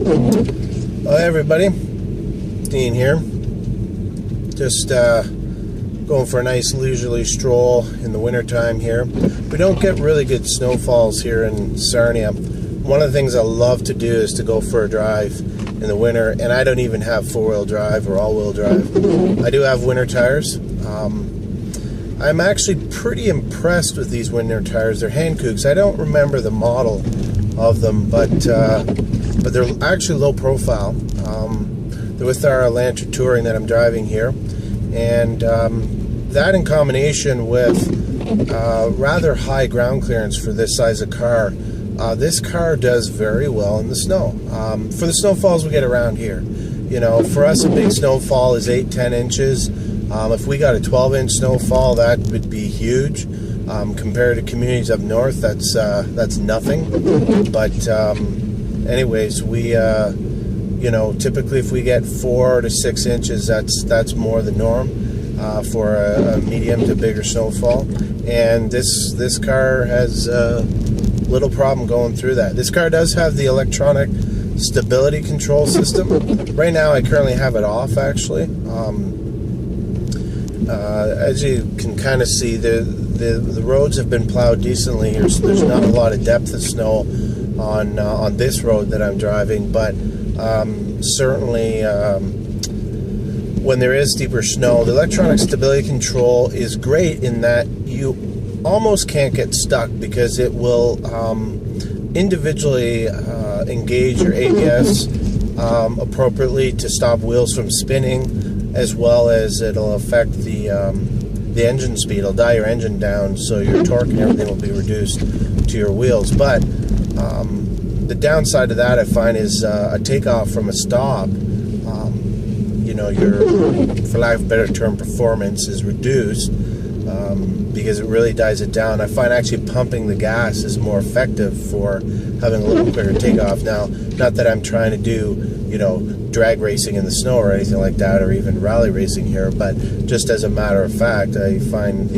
Hi everybody, Dean here. Just going for a nice leisurely stroll in the wintertime here. We don't get really good snowfalls here in Sarnia. One of the things I love to do is to go for a drive in the winter, and I don't even have four-wheel drive or all-wheel drive. I do have winter tires. I'm actually pretty impressed with these winter tires. They're Hankooks. I don't remember the model of them, but they're actually low profile. They're with our Elantra Touring that I'm driving here, and that in combination with rather high ground clearance for this size of car, this car does very well in the snow. For the snowfalls we get around here, you know, for us a big snowfall is 8-10 inches. If we got a 12-inch snowfall, that would be huge. Compared to communities up north, that's nothing. But anyways, we you know, typically if we get 4 to 6 inches, that's more the norm for a medium to bigger snowfall. And this car has little problem going through that. This car does have the electronic stability control system. Right now I currently have it off, actually. As you can kind of see, the roads have been plowed decently here, so there's not a lot of depth of snow on this road that I'm driving, but certainly when there is deeper snow, the electronic stability control is great in that you almost can't get stuck, because it will individually engage your ABS appropriately to stop wheels from spinning, as well as it'll affect the engine speed. It'll dial your engine down, so your torque and everything will be reduced to your wheels. But the downside of that, I find, is a takeoff from a stop. You know, your, for lack of a better term, performance is reduced because it really dies it down. I find actually pumping the gas is more effective for having a little quicker takeoff. Now, not that I'm trying to do, you know, drag racing in the snow or anything like that, or even rally racing here, but just as a matter of fact, I find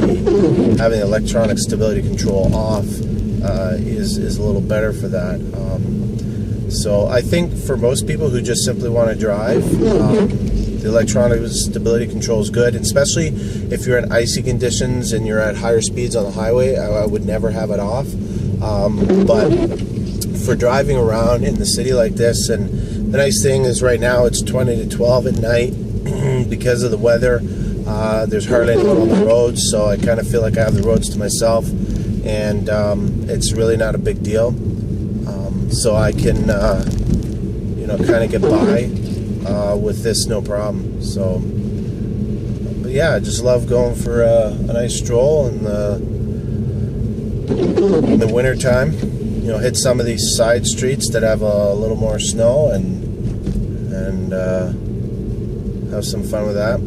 having electronic stability control off is a little better for that. So I think for most people who just simply want to drive, the electronic stability control is good, especially if you're in icy conditions and you're at higher speeds on the highway. I would never have it off. But for driving around in the city like this, and the nice thing is right now it's 20 to 12 at night because of the weather. There's hardly anyone on the roads, so I kind of feel like I have the roads to myself, and it's really not a big deal. So I can, you know, kind of get by with this no problem. So, but yeah, I just love going for a nice stroll in the winter time. You know, hit some of these side streets that have a little more snow, and have some fun with that.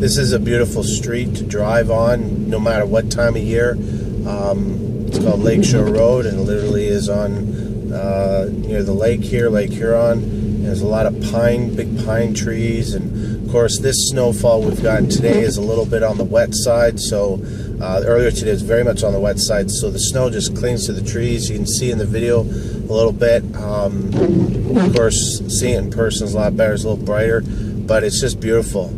This is a beautiful street to drive on, no matter what time of year. It's called Lakeshore Road, and it literally is on near the lake here, Lake Huron. And there's a lot of big pine trees, and of course this snowfall we've gotten today is a little bit on the wet side. So earlier today was very much on the wet side, so the snow just clings to the trees. You can see in the video a little bit. Of course, seeing it in person is a lot better. It's a little brighter, but it's just beautiful.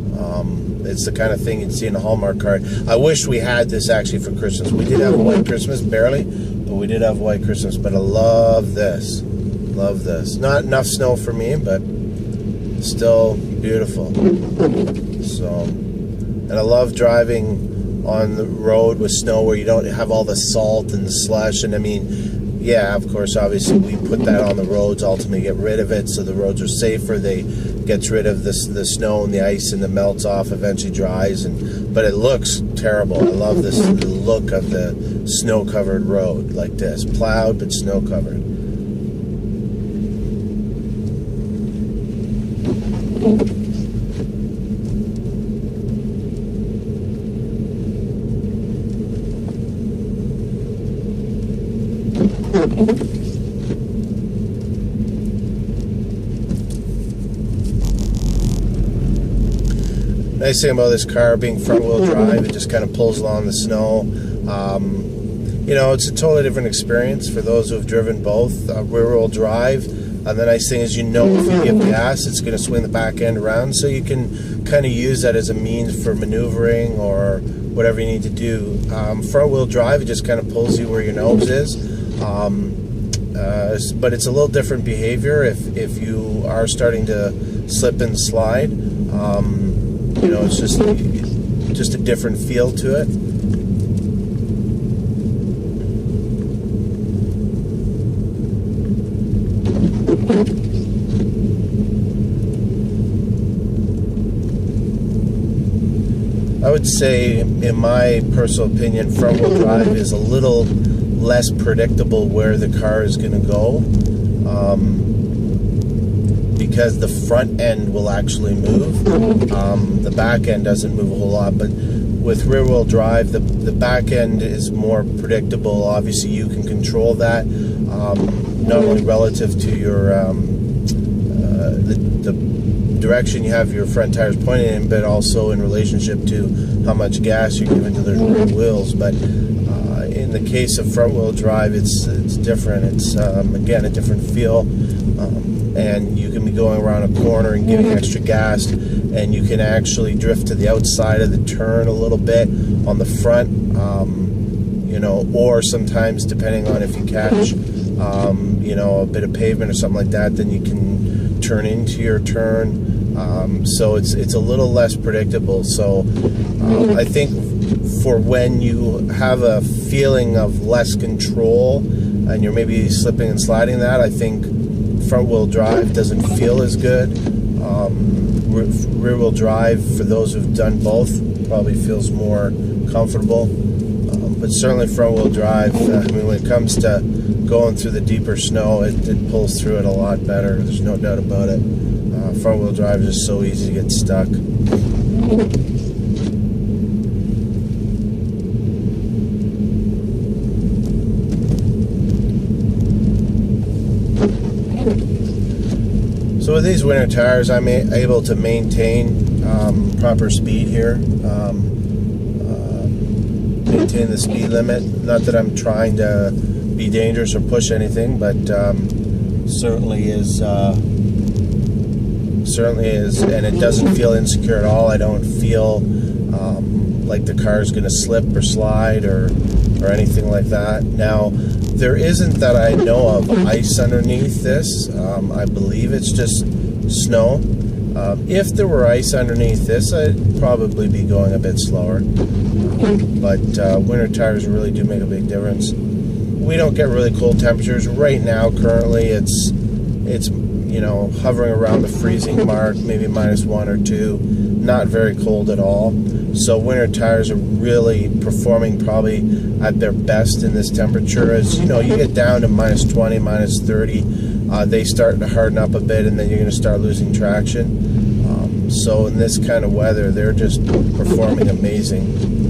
It's the kind of thing you'd see in a Hallmark card. I wish we had this actually for Christmas. We did have a white Christmas, barely, but we did have a white Christmas. But I love this. Love this. Not enough snow for me, but still beautiful. So, and I love driving on the road with snow where you don't have all the salt and the slush. And I mean, yeah, of course, obviously we put that on the roads, ultimately get rid of it so the roads are safer. They gets rid of the snow and the ice, and it melts off, eventually dries, but it looks terrible. I love the look of the snow-covered road like this, plowed but snow-covered. Nice thing about this car being front-wheel drive, it just kind of pulls along the snow. you know, it's a totally different experience for those who have driven both. Rear-wheel drive, and the nice thing is, you know, if you give gas, it's going to swing the back end around, so you can kind of use that as a means for maneuvering or whatever you need to do. Front-wheel drive, it just kind of pulls you where your nose is. But it's a little different behavior if you are starting to slip and slide. You know, it's just a different feel to it. I would say, in my personal opinion, front-wheel drive is a little less predictable where the car is going to go, because the front end will actually move. The back end doesn't move a whole lot, but with rear-wheel drive, the back end is more predictable. Obviously, you can control that, not only relative to your the direction you have your front tires pointing in, but also in relationship to how much gas you're giving to the wheels. But in the case of front-wheel drive, it's different. It's again a different feel, and you can be going around a corner and giving extra gas, and you can actually drift to the outside of the turn a little bit on the front, you know, or sometimes depending on if you catch you know, a bit of pavement or something like that, then you can turn into your turn. So it's a little less predictable. So I think for when you have a feeling of less control and you're maybe slipping and sliding, that I think front-wheel drive doesn't feel as good. Rear-wheel drive, for those who've done both, probably feels more comfortable. But certainly front-wheel drive, I mean, when it comes to going through the deeper snow, it pulls through it a lot better. There's no doubt about it. Front-wheel drive is just so easy to get stuck. So with these winter tires, I'm able to maintain proper speed here, maintain the speed limit. Not that I'm trying to be dangerous or push anything, but certainly is, and it doesn't feel insecure at all. I don't feel like the car is going to slip or slide or anything like that. Now, there isn't, that I know of, ice underneath this. I believe it's just snow. If there were ice underneath this, I'd probably be going a bit slower. But winter tires really do make a big difference. We don't get really cold temperatures. Right now, currently, it's you know, hovering around the freezing mark, maybe -1 or 2. Not very cold at all. So winter tires are really performing probably at their best in this temperature. As you know, you get down to -20, -30, they start to harden up a bit, and then you're going to start losing traction. So in this kind of weather, they're just performing amazing.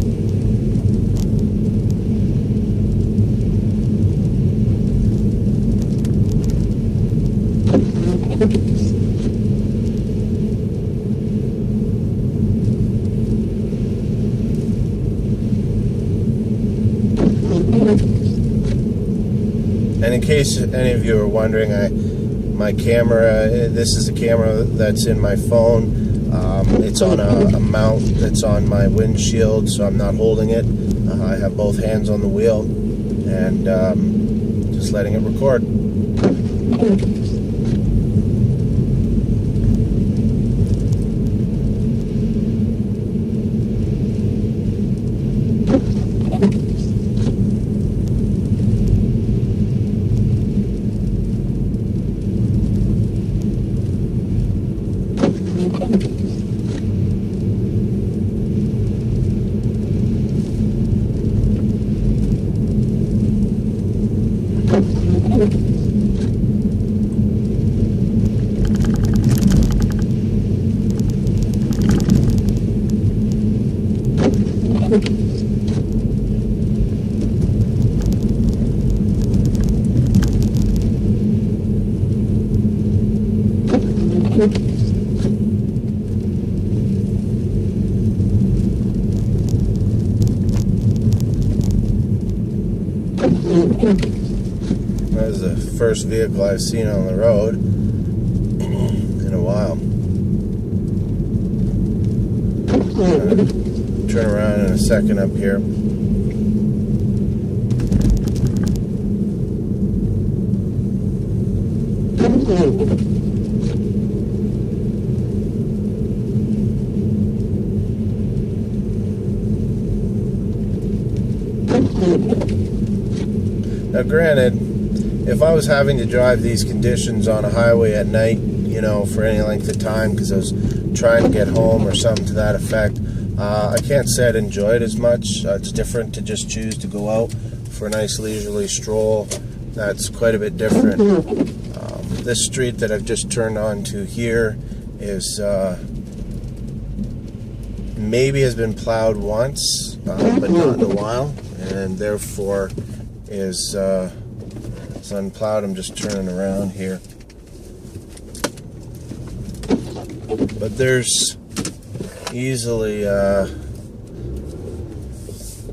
And in case any of you are wondering, my camera, this is the camera that's in my phone. It's on a mount that's on my windshield, so I'm not holding it. I have both hands on the wheel and just letting it record. That was the first vehicle I've seen on the road in a while. Turn around in a second up here. Now granted, if I was having to drive these conditions on a highway at night, you know, for any length of time because I was trying to get home or something to that effect, I can't say I'd enjoy it as much. It's different to just choose to go out for a nice leisurely stroll. That's quite a bit different. This street that I've just turned onto here is maybe has been plowed once, but not in a while, and therefore is it's unplowed. I'm just turning around here, but there's easily a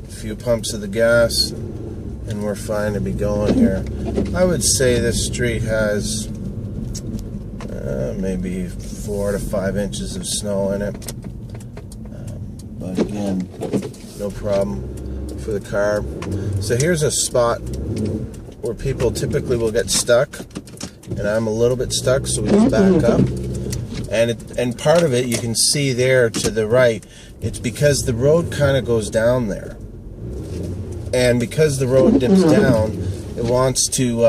few pumps of the gas and we're fine to be going here. I would say this street has maybe 4 to 5 inches of snow in it, but again, no problem for the car. So here's a spot where people typically will get stuck, and I'm a little bit stuck, so we just back up. And part of it you can see there to the right, it's because the road kind of goes down there, and because the road dips down, it wants to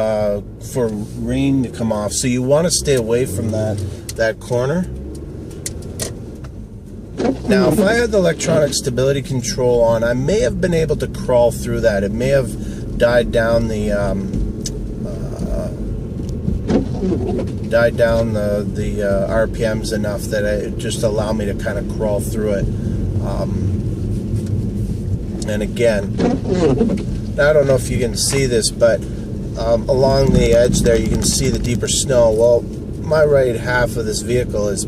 for rain to come off, so you want to stay away from that corner. Now if I had the electronic stability control on, I may have been able to crawl through that. It may have died down the RPMs enough that it just allowed me to kind of crawl through it. And again, I don't know if you can see this, but along the edge there you can see the deeper snow. Well, my right half of this vehicle is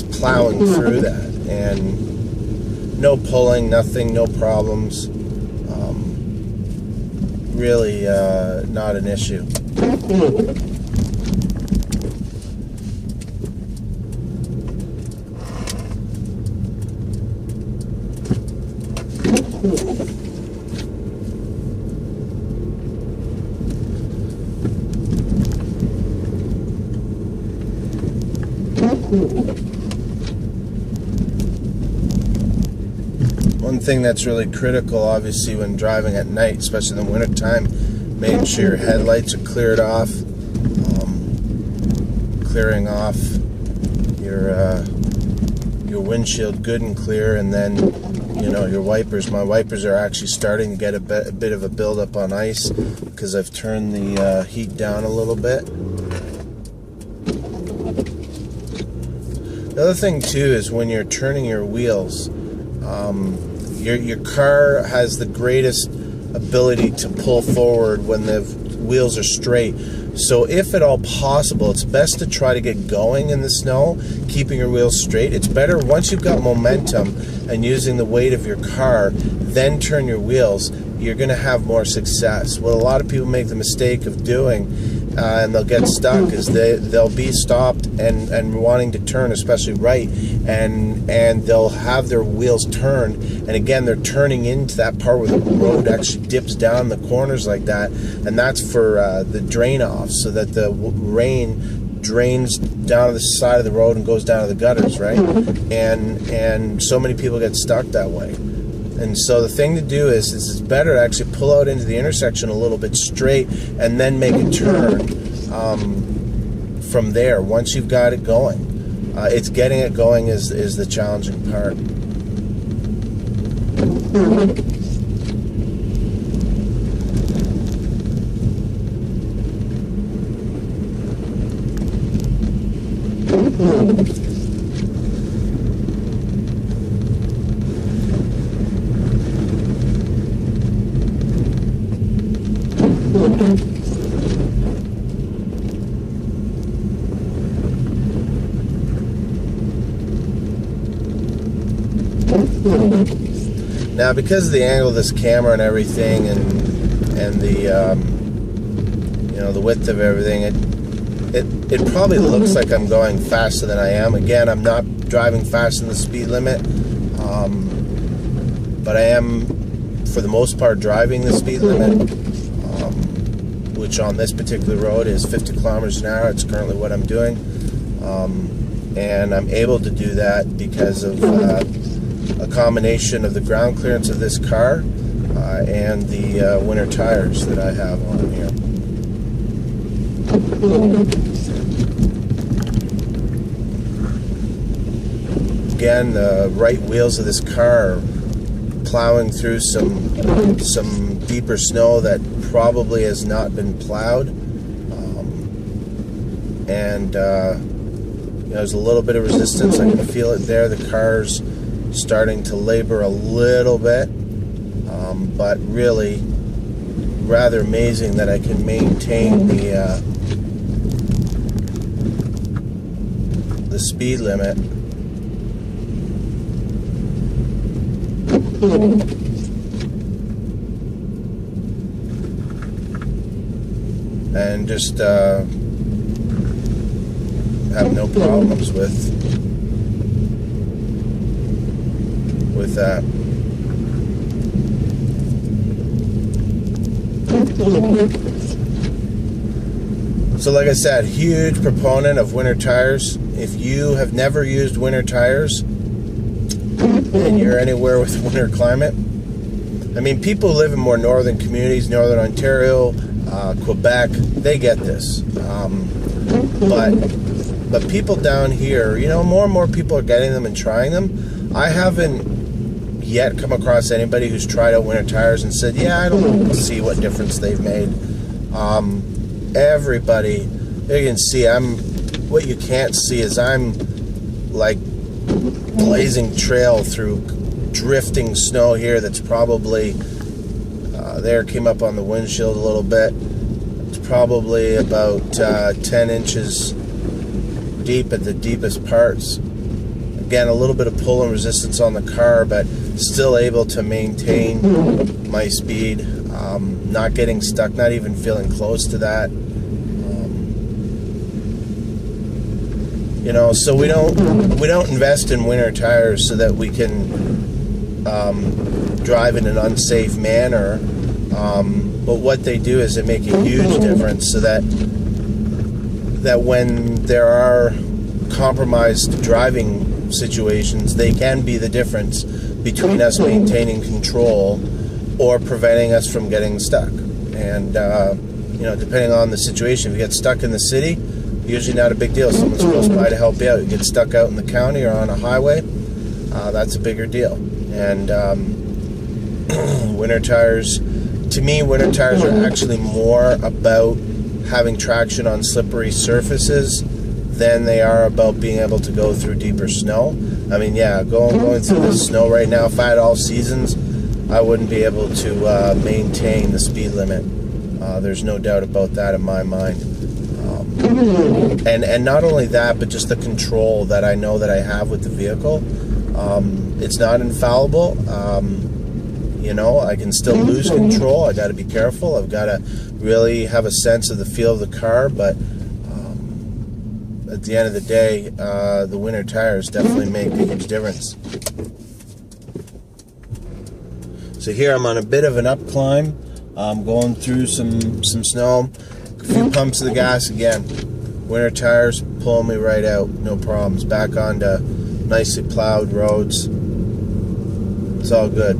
plowing through that, and no pulling, nothing, no problems. Really not an issue. One thing that's really critical, obviously, when driving at night, especially in the wintertime, making sure your headlights are cleared off, clearing off your windshield good and clear, and then, you know, your wipers. My wipers are actually starting to get a bit of a buildup on ice because I've turned the heat down a little bit. The other thing too is when you're turning your wheels, your car has the greatest ability to pull forward when the wheels are straight. So if at all possible, it's best to try to get going in the snow, keeping your wheels straight. It's better once you've got momentum and using the weight of your car, then turn your wheels. You're going to have more success. What a lot of people make the mistake of doing, and they'll get stuck, is they'll be stopped and wanting to turn, especially right, and they'll have their wheels turned, and again they're turning into that part where the road actually dips down the corners like that, and that's for the drain off, so that the rain drains down to the side of the road and goes down to the gutters, right? And so many people get stuck that way. And so the thing to do is it's better to actually pull out into the intersection a little bit straight and then make a turn from there once you've got it going. It's getting it going is the challenging part. Now, because of the angle of this camera and everything, and and the the width of everything, it probably looks like I'm going faster than I am. Again, I'm not driving faster than the speed limit, but I am, for the most part, driving the speed limit, which on this particular road is 50 kilometers an hour. It's currently what I'm doing, and I'm able to do that because of a combination of the ground clearance of this car and the winter tires that I have on here. Again, the right wheels of this car are plowing through some deeper snow that probably has not been plowed, and there's a little bit of resistance. I can feel it there. The car's starting to labor a little bit, but really rather amazing that I can maintain the speed limit. And just have no problems with that. So like I said, huge proponent of winter tires. If you have never used winter tires and you're anywhere with winter climate, I mean, people who live in more northern communities, northern Ontario, Quebec, they get this. But people down here, more and more people are getting them and trying them. I haven't yet come across anybody who's tried out winter tires and said, yeah, I don't see what difference they've made. Everybody, you can see, what you can't see is I'm like blazing trail through drifting snow here that's probably, there came up on the windshield a little bit. It's probably about 10 inches deep at the deepest parts. Again, a little bit of pull and resistance on the car, but still able to maintain my speed, not getting stuck, not even feeling close to that. So we don't invest in winter tires so that we can drive in an unsafe manner. But what they do is they make a huge difference, so that when there are compromised driving situations, they can be the difference between us maintaining control or preventing us from getting stuck. And depending on the situation, if you get stuck in the city, usually not a big deal. Someone's close by to help you out. You get stuck out in the county or on a highway, that's a bigger deal. And winter tires, to me, winter tires are actually more about having traction on slippery surfaces than they are about being able to go through deeper snow. I mean, yeah, going through the snow right now, if I had all seasons, I wouldn't be able to maintain the speed limit. There's no doubt about that in my mind. And not only that, but just the control that I know that I have with the vehicle. It's not infallible. I can still lose control. I got to be careful. I've got to really have a sense of the feel of the car. But at the end of the day, the winter tires definitely make a huge difference. So here I'm on a bit of an up climb. I'm going through some snow. A few pumps of the gas again. Winter tires pulling me right out. No problems. Back onto nicely plowed roads. It's all good.